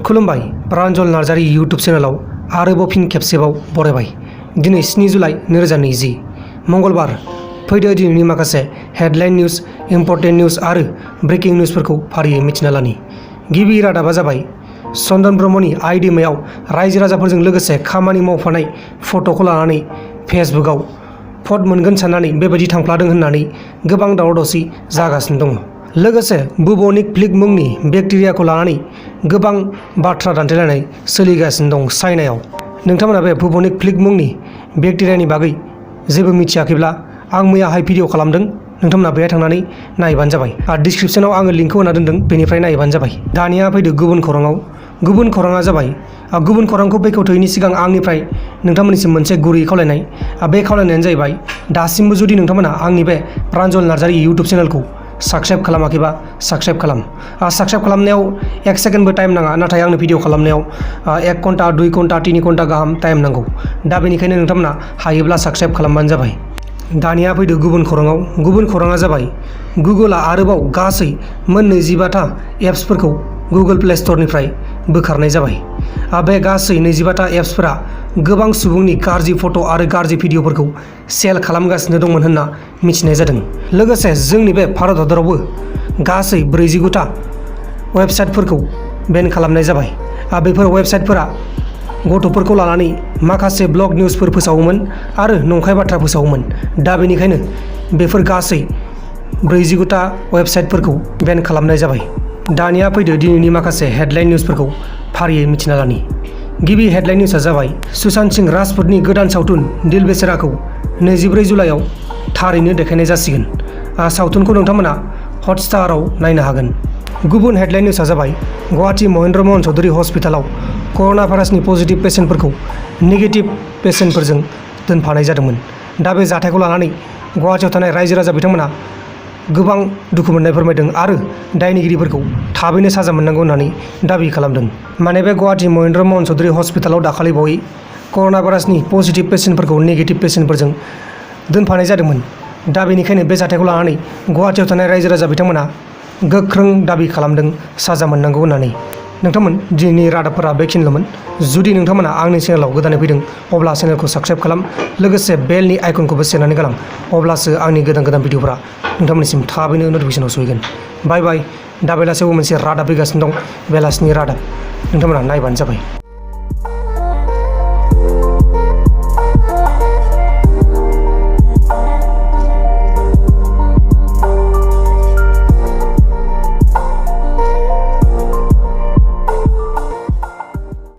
खुलुमबाय प्रान्जल नार्जारी यूट्यूब चेनेलाव आरोबाव फिन खेबसेबाव बरायबाय। दिनै 7 जुलाइ 2020 मंगलबार। फैदो दिनैनि माखासे हेडलाइन निउज, इम्पर्टेन्ट निउज आरो ब्रेकिं निउजफोरखौ फारियै मिथिना लानि। गिबि रादाबा जाबाय चन्दन ब्रह्मनि आइ दैमायाव रायजो राजाफोरजों लोगोसे खामानि मावफानाय फट'खौ लानानै फेसबुकआव भट मोनगोन साननानै बेबायदि थांफ्लादों होननानै गोबां दावराव-दावसि जागासिनो दङ। लोगोसे बुबनिक प्लेग मुंनि बेक्टेरियाखौ लानानै गोबां बाथ्रा दान्थेलायनाय सोलिगासिनो दं चाइनायाव। नोंथांमोना बे बुबनिक प्लेग मुंनि बेक्टेरियानि बागै जेबो मिथियाखैब्ला आं मैयाहाय भिडिअ खालामदों, नोंथांमोना बेहाय थांनानै नायबानो जाबाय। आरो डिसक्रिपसनाव आङो लिंकखौ होना दोनदों, बेनिफ्राय नायबानो जाबाय। दानिया फैदो गुबुन खौराङाव। गुबुन खौराङा जाबाय गुबुन खौरांखौ बेखेवथ'यैनि सिगां आंनिफ्राय नोंथांमोननिसिम मोनसे गुरै खावलायनाय। बे खावलायनायानो जाहैबाय दासिमबो जुदि नोंथांमोना आंनि बे प्रान्जल नार्जारी यूट्यूब चेनेलखौ साबस्क्राइब खालामाखैबा साबस्क्राइब खालाम। साबस्क्राइब खालामनायाव 1 सेकेन्डबो टाइम नाङा, नाथाय आंनो भिडिअ खालामनायाव 1 घन्टा, 2 घन्टा, 3 घन्टा गाहाम टाइम नांगौ। दा बेनिखायनो नोंथांमोना हायोब्ला साबस्क्राइब खालामबानो जाबाय। दानिया फैदो गुबुन खौराङाव। गुबुन खौराङा जाबाय गुगोलआ आरोबाव गासै मोन 25था एप्सफोरखौ गुगोल प्ले स्ट'रनिफ्राय बोखारनाय जाबाय। बे गासै 25था एप्सफोरा गोबां सुबुंनि गाज्रि फट' आरो गाज्रि भिडिअफोरखौ सेल खालामगासिनो दंमोन होनना मिथिनाय जादों। लोगोसे जोंनि बे भारत हादरावबो गासै 49था वेबसाइटफोरखौ बेन खालामनाय जाबाय। बेफोर वेबसाइटफोरा गथ'फोरखौ लानानै माखासे ब्लग निउसफोर फोसावोमोन आरो नंखाय बाथ्रा फोसावोमोन। दा बेनिखायनो बेफोर गासै 49था वेबसाइटफोरखौ बेन खालामनाय जाबाय। दानिया फैदो दिनैनि माखासे हेडलाइन निउजफोरखौ फारियै मिथिना लानि। गिबि हेडलाइन निउजआ जाबाय सुशांत सिंह राजपुतनि गोदान सावथुन दिल बेचाराखौ 24 जुलाइआव थारैनो देखायनाय जासिगोन। सावथुनखौ नोंथांमोना हटस्टाराव नायनो हागोन। गुबुन हेडलाइन निउजआ जाबाय गुवाहाटी महेन्द्र मोहन चौधरी हस्पिटालाव कर'ना भाइरासनि पजिटिभ पेसेन्टफोरखौ नेगेटिभ पेसेन्टफोरजों दोनफानाय जादोंमोन। दा बे जाथायखौ लानानै गुवाहाटीयाव थानाय रायजो राजा बिथांमोना गोबां दुखु मोननाय फोरमायदों आरो दायनिगिरिफोरखौ थाबैनो साजा मोननांगौ होननानै दाबि खालामदों। माने बे गुवाहाटी महेन्द्र मोहन चौधरी हस्पिटालाव दाखालि बावै कर'ना भाइरासनि पजिटिभ पेसेन्टफोरखौ नेगेटिभ पेसेन्टफोरजों दोनफानाय जादोंमोन। दा बेनिखायनो बे जाथायखौ लानानै गुवाहाटीयाव थानाय रायजो राजा बिथांमोना गोख्रों दाबि खालामदों साजा मोननांगौ होननानै। नोंथांमोन दिनैनि रादाबफोरा बेखिनिल'मोन। जुदि नोंथांमोना आंनि चेनेलाव गोदानै फैदों अब्ला चेनेलखौ साबस्क्राइब खालाम, लोगोसे बेलनि आइकनखौबो सेरनानै गालां। अब्लासो आंनि गोदान गोदान भिडिअफोरा नोंथांमोननिसिम थाबैनो नटिफिकेसनाव सहैगोन। बाय बाय। दा बेलासियावबो मोनसे रादाब फैगासिनो दं, बेलासिनि रादाब। नोंथांमोना नायबानो जाबाय।